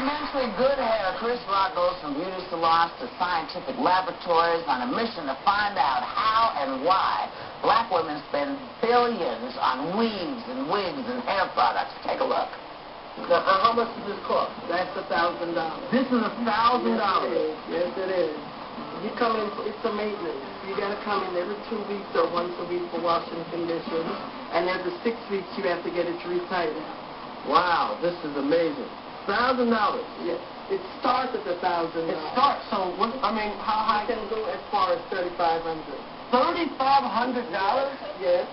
immensely good hair, Chris Rock goes from beauty salons to scientific laboratories on a mission to find out how and why black women spend billions on weaves and wigs and hair products. Take a look. Now, how much does this cost? That's $1,000. This is $1,000. Yes, it is. You come in, it's a maintenance. You got to come in every 2 weeks or once a week for washing and condition. And every 6 weeks you have to get it retightened. Wow, this is amazing. $1,000. Yes. It starts at $1,000. It starts, so, I mean, how high? It can go as far as $3,500. $3,500? Yes.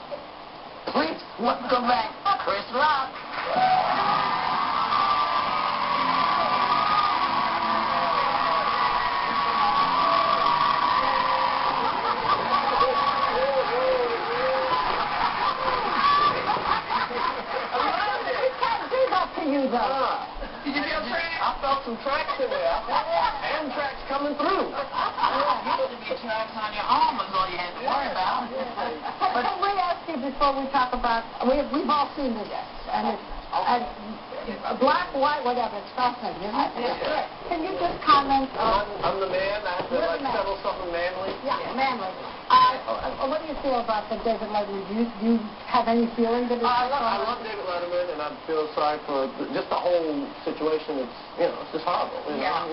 Please welcome back Chris Rock. You though. Did you feel traction? I felt some traction there. Amtrak's coming through. Used to be tracks on your arm is all you had to worry about. But we ask you before we talk about, we've all seen this, and black, white, whatever, it's fascinating, isn't it? Yeah. Can you just comment on... I'm the man. I have to settle something manly. Yeah, manly. What do you feel about the David Letterman? Do you have any feeling that it's... I love David Letterman, and I feel sorry for just the whole situation. It's just horrible. Yeah.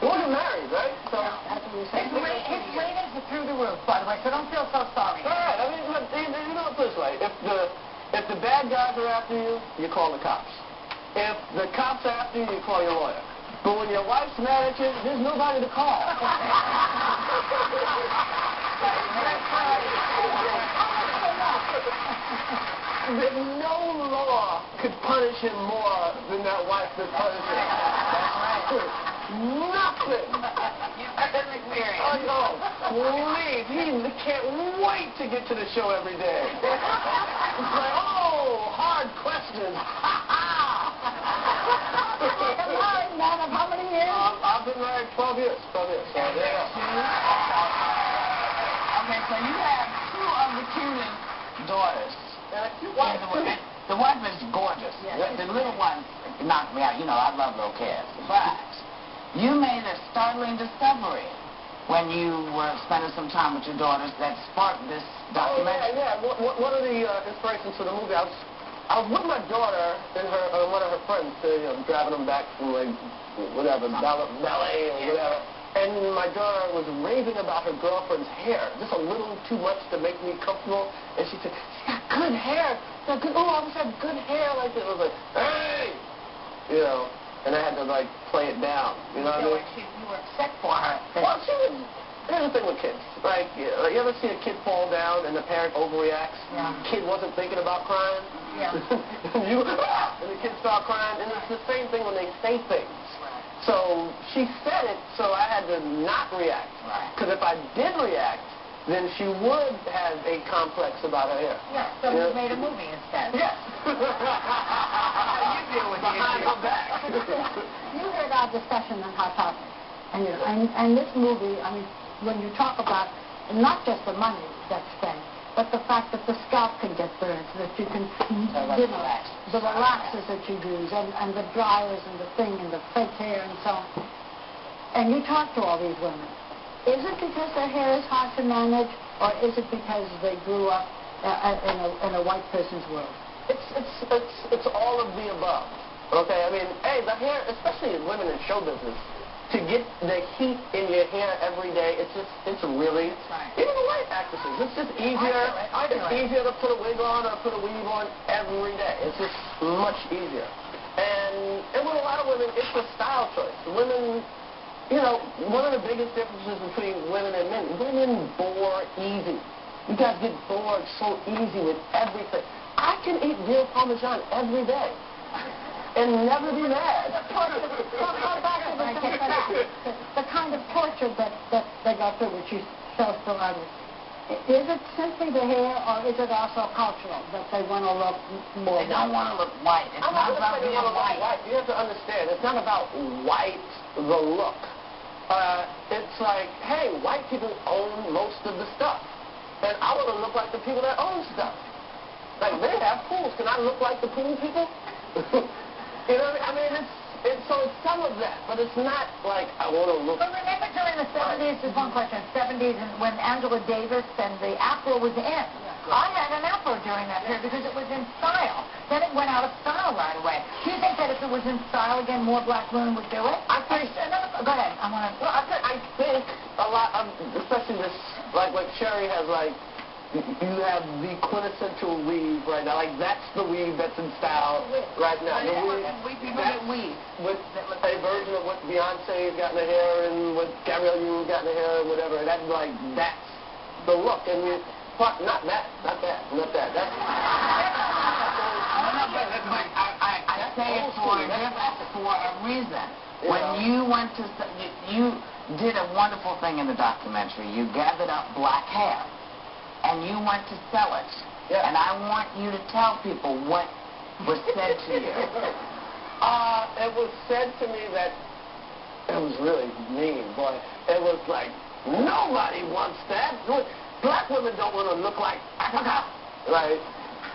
He wasn't married, right? So that's what you're saying. His ratings are through the roof, by the way, so don't feel so sorry. All right. I mean, you know it this way. If the bad guys are after you, you call the cops. If the cops are after you, you call your lawyer. But when your wife's mad at you, there's nobody to call. No law could punish him more than that wife could punish him. That's right. Nothing. Oh, no. Please. He can't wait to get to the show every day. It's like, oh, hard questions. You're married, man, of how many years? I've been married 12 years. 12 years. So there. Okay, so you have two of the cutest daughters. The wife is gorgeous. Yes. The little one knocked me out. You know, I love little kids. But you made a startling discovery when you were spending some time with your daughters that sparked this documentary. Oh, yeah. One of the inspirations for the movie, I was with my daughter and one of her friends, driving them back from, like, whatever, ballet or whatever. And my daughter was raving about her girlfriend's hair, just a little too much to make me comfortable. And she said, she's got good hair. I always had good hair like this. I was like, hey! You know, and I had to, like, play it down. You know what I mean? You were upset for her. Well, here's the thing with kids. Like, you ever see a kid fall down and the parent overreacts? Yeah. The kid wasn't thinking about crying. Yeah. And the kids start crying. And it's the same thing when they say things. So she said it, so I had to not react. Because if I did react, then she would have a complex about her hair. Yeah, so you made a movie instead. Yes. You deal with behind her back. You heard our discussion on Hot Topic. And this movie, I mean, when you talk about not just the money that's spent, but the fact that the scalp can get burned, so that you can, the relaxers that you use, and the dryers, and the thing, and the fake hair, and so on. And you talk to all these women. Is it because their hair is hard to manage, or is it because they grew up in a white person's world? It's all of the above. Okay, I mean, hey, the hair, especially women in show business, to get the heat in your hair every day, it's really, even the white actresses, it's just easier. It's easier to put a wig on or put a weave on every day. It's just much easier. And with a lot of women, it's a style choice. Women, you know, one of the biggest differences between women and men, women bore easy. You guys get bored so easy with everything. I can eat veal parmesan every day and never be mad. The kind of torture that they go through, which you show to others. Is it simply the hair, or is it also cultural, that they want to look more They don't want to look white. It's not about being white. You have to understand, it's not about white, the look. It's like, hey, white people own most of the stuff. And I want to look like the people that own stuff. Like, they have pools. Can I look like the pool people? You know what I mean? So it's some of that, but it's not like I want to look. But remember during the 70s, there's one question, 70s, and when Angela Davis and the afro was in. I had an afro during that period because it was in style. Then it went out of style right away. Do you think that if it was in style again, more black women would do it? I think. Go ahead. Well, I think a lot of, especially this, like Sherry has, like, you have the quintessential weave right now. Like, that's the weave that's in style right now. The weave, that's with a version of what Beyonce's got in her hair and what Gabrielle Union's got in her hair and whatever. That's like, that's the look. And not that. That's I say it for a reason. When you went to, you did a wonderful thing in the documentary. You gathered up black hair, and you went to sell it. Yeah. And I want you to tell people what was said to you. It was said to me that it was really mean, boy. It was like, nobody wants that. Black women don't want to look like Africa. Right?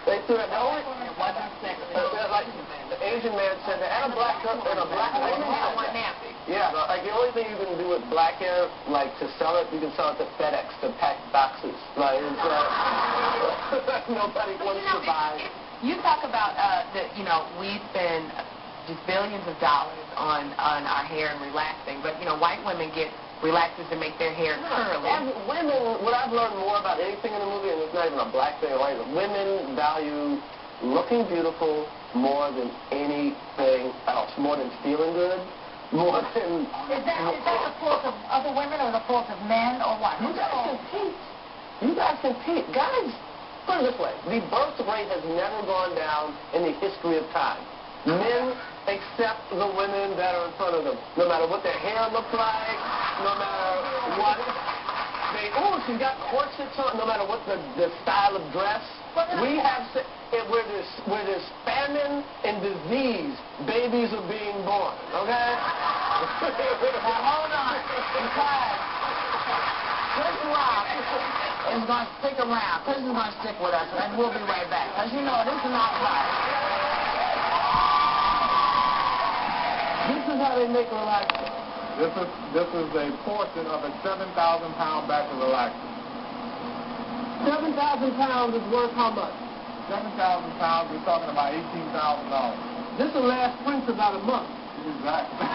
They threw it. It wasn't sexy. Like the Asian man said that, and a black girl and a black woman. Yeah, like the only thing you can do with black hair, like to sell it, you can sell it to FedEx to pack boxes. Right? Nobody wants to buy. You talk about that. We spend just billions of dollars on our hair and relaxing, but white women get relaxers to make their hair curly. And women, what I've learned more about anything in the movie, and it's not even a black thing or white, women value looking beautiful more than anything else, more than feeling good, more than... Is that the fault of other women or the fault of men or what? You guys compete. Guys, put it this way, the birth rate has never gone down in the history of time. Men accept the women that are in front of them, no matter what their hair looks like, no matter what. She's got corsets on, no matter what the style of dress. We have, where there's famine and disease, babies are being born, okay? Now hold on, because Chris Rock is going to stick around. Chris is going to stick with us, and we'll be right back. Because this is not right. This is how they make a relaxer. This is a portion of a 7,000-pound batch of relaxer. 7,000 pounds is worth how much? 7,000 pounds, we're talking about $18,000. This will last Prince about a month. Exactly.